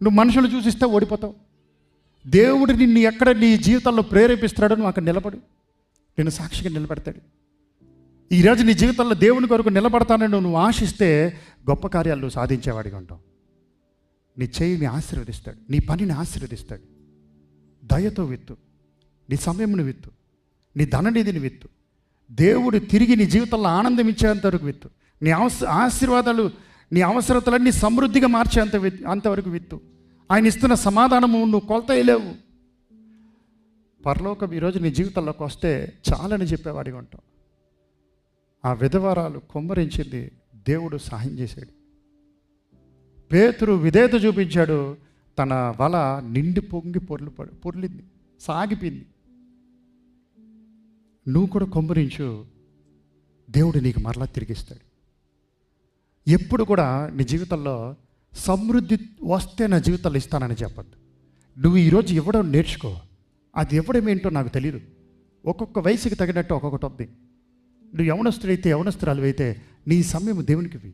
నువ్వు మనుషులు చూసిస్తే ఓడిపోతావు. దేవుడు నిన్ను ఎక్కడ నీ జీవితంలో ప్రేరేపిస్తాడో నువ్వు అక్కడ నిలబడు, నేను సాక్షిగా నిలబెడతాడు. ఈరోజు నీ జీవితంలో దేవుని కొరకు నిలబడతానని నువ్వు ఆశిస్తే గొప్ప కార్యాలు నువ్వు సాధించేవాడిగా ఉంటావు. నీ చేయిని ఆశీర్వదిస్తాడు, నీ పనిని ఆశీర్వదిస్తాడు. దయతో విత్తు, నీ సమయమును విత్తు, నీ ధననిధిని విత్తు. దేవుడు తిరిగి నీ జీవితంలో ఆనందం ఇచ్చేంతవరకు విత్తు. నీ ఆశీర్వాదాలు, నీ అవసరతలన్నీ సమృద్ధిగా అంతవరకు విత్తు. ఆయన ఇస్తున్న సమాధానము నువ్వు కొలత వేయలేవు. పరలోకం ఈరోజు నీ జీవితంలోకి వస్తే చాలని చెప్పేవాడిగా ఉంటావు. ఆ విధవరాలు కుమ్మరించింది, దేవుడు సహాయం చేశాడు. పేతురు విధేయత చూపించాడు, తన వల నిండి పొంగి పొర్లింది, సాగిపోయింది. నువ్వు కూడా కుమ్మరించు, దేవుడు నీకు మరలా తిరిగిస్తాడు. ఎప్పుడు కూడా నీ జీవితంలో సమృద్ధి వస్తే నా జీవితంలో ఇస్తానని చెప్పద్దు. నువ్వు ఈరోజు ఇవ్వడం నేర్చుకో. అది ఇవ్వడం ఏంటో నాకు తెలియదు. ఒక్కొక్క వయసుకి తగినట్టు ఒక్కొక్కటి వద్ది. నువ్వు యవనస్తుడైతే, యవనస్తురాలు అయితే నీ సమయం దేవునికి ఇవ్వు.